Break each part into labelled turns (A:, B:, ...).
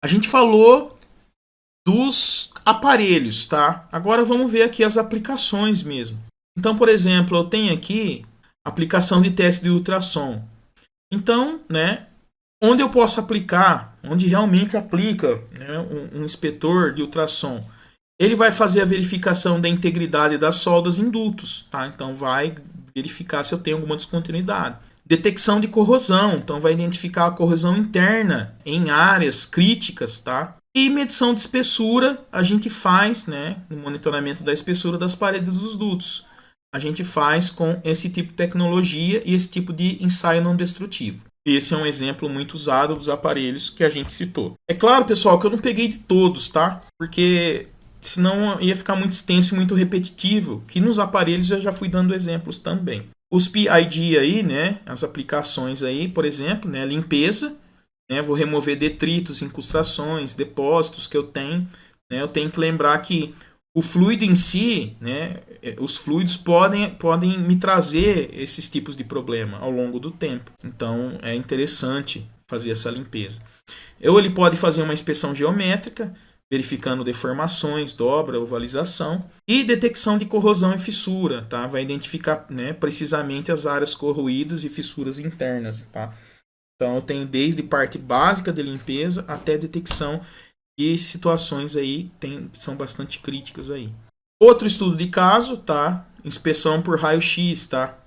A: A gente falou dos aparelhos, tá? Agora vamos ver aqui as aplicações mesmo. Então, por exemplo, eu tenho aqui aplicação de teste de ultrassom. Então, né, onde eu posso aplicar, onde realmente aplica, né, um inspetor de ultrassom, ele vai fazer a verificação da integridade das soldas em dutos, tá? Então vai verificar se eu tenho alguma descontinuidade. Detecção de corrosão, então vai identificar a corrosão interna em áreas críticas, tá? E medição de espessura, a gente faz, né, no monitoramento da espessura das paredes dos dutos. A gente faz com esse tipo de tecnologia e esse tipo de ensaio não destrutivo. Esse é um exemplo muito usado dos aparelhos que a gente citou. É claro, pessoal, que eu não peguei de todos, tá? Porque senão ia ficar muito extenso e muito repetitivo, que nos aparelhos eu já fui dando exemplos também. Os PID aí, né, as aplicações aí, por exemplo, né, limpeza, né, vou remover detritos, incrustações, depósitos que eu tenho, né, eu tenho que lembrar que o fluido em si, né, os fluidos podem me trazer esses tipos de problema ao longo do tempo. Então é interessante fazer essa limpeza. Ou ele pode fazer uma inspeção geométrica, verificando deformações, dobra, ovalização e detecção de corrosão e fissura, tá? Vai identificar, né, precisamente as áreas corroídas e fissuras internas, tá? Então eu tenho desde parte básica de limpeza até detecção de situações aí são bastante críticas aí. Outro estudo de caso, tá? Inspeção por raio-x, tá?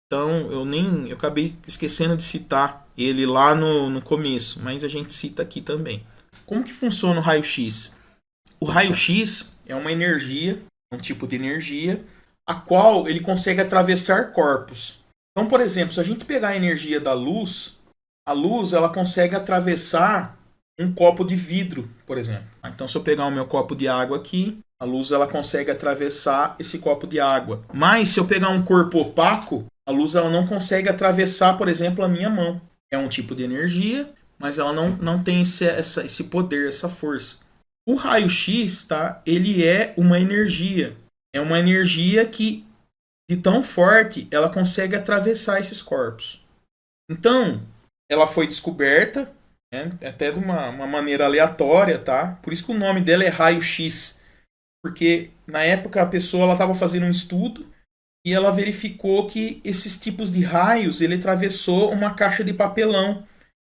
A: Então eu acabei esquecendo de citar ele lá no começo, mas a gente cita aqui também. Como que funciona o raio-x? O raio-x é uma energia, um tipo de energia, a qual ele consegue atravessar corpos. Então, por exemplo, se a gente pegar a energia da luz, a luz ela consegue atravessar um copo de vidro, por exemplo. Então, se eu pegar o meu copo de água aqui, a luz ela consegue atravessar esse copo de água. Mas se eu pegar um corpo opaco, a luz ela não consegue atravessar, por exemplo, a minha mão. É um tipo de energia, mas ela não tem esse poder, essa força. O raio-x, tá? Ele é uma energia. É uma energia que, de tão forte, ela consegue atravessar esses corpos. Então, ela foi descoberta, né, até de uma maneira aleatória, tá? Por isso que o nome dela é raio-x. Porque na época a pessoa estava fazendo um estudo e ela verificou que esses tipos de raios ele atravessou uma caixa de papelão.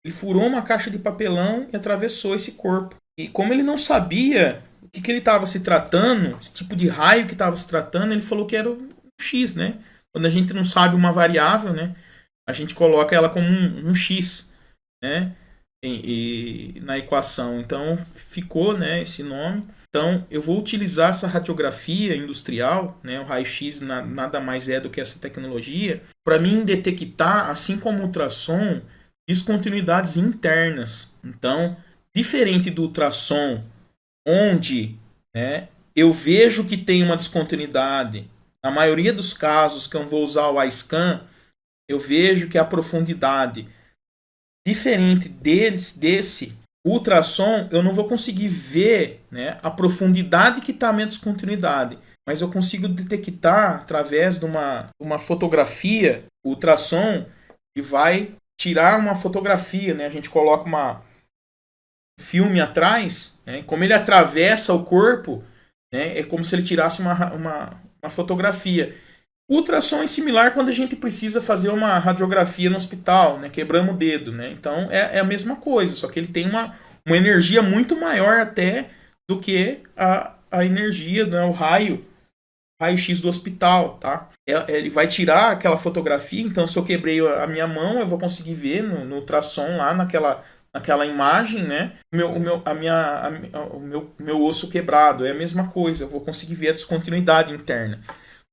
A: Ele furou uma caixa de papelão e atravessou esse corpo. E como ele não sabia o que ele estava se tratando, esse tipo de raio que estava se tratando, ele falou que era um X, né? Quando a gente não sabe uma variável, né? A gente coloca ela como um X, né? Na equação. Então ficou, né, esse nome. Então eu vou utilizar essa radiografia industrial, né, o raio-x nada mais é do que essa tecnologia, para mim detectar, assim como o ultrassom, descontinuidades internas. Então, diferente do ultrassom, onde, né, eu vejo que tem uma descontinuidade, na maioria dos casos que eu vou usar o iScan, eu vejo que a profundidade diferente desse ultrassom, eu não vou conseguir ver, né, a profundidade que está a minha descontinuidade, mas eu consigo detectar através de uma fotografia, o ultrassom, e vai tirar uma fotografia, né? A gente coloca um filme atrás, né? Como ele atravessa o corpo, né? É como se ele tirasse uma fotografia. O ultrassom é similar quando a gente precisa fazer uma radiografia no hospital, né? Quebramos o dedo, né? Então é a mesma coisa, só que ele tem uma energia muito maior até do que a energia, né? O raio-x do hospital, tá? Ele vai tirar aquela fotografia, então se eu quebrei a minha mão, eu vou conseguir ver no ultrassom lá naquela imagem, né? O meu osso quebrado é a mesma coisa, eu vou conseguir ver a descontinuidade interna.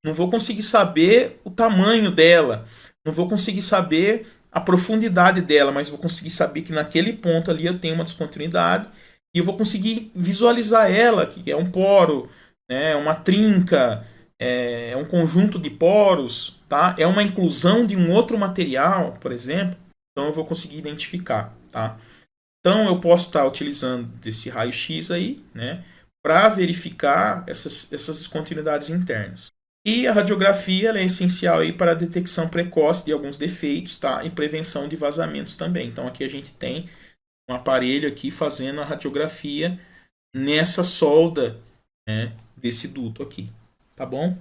A: Não vou conseguir saber o tamanho dela, não vou conseguir saber a profundidade dela, mas vou conseguir saber que naquele ponto ali eu tenho uma descontinuidade e eu vou conseguir visualizar ela, que é um poro, né, uma trinca, é um conjunto de poros, tá? É uma inclusão de um outro material, por exemplo, então eu vou conseguir identificar, tá? Então eu posso estar utilizando desse raio-x aí, né, para verificar essas descontinuidades internas. E a radiografia ela é essencial aí para a detecção precoce de alguns defeitos, tá? E prevenção de vazamentos também. Então aqui a gente tem um aparelho aqui fazendo a radiografia nessa solda, né, desse duto aqui, tá bom?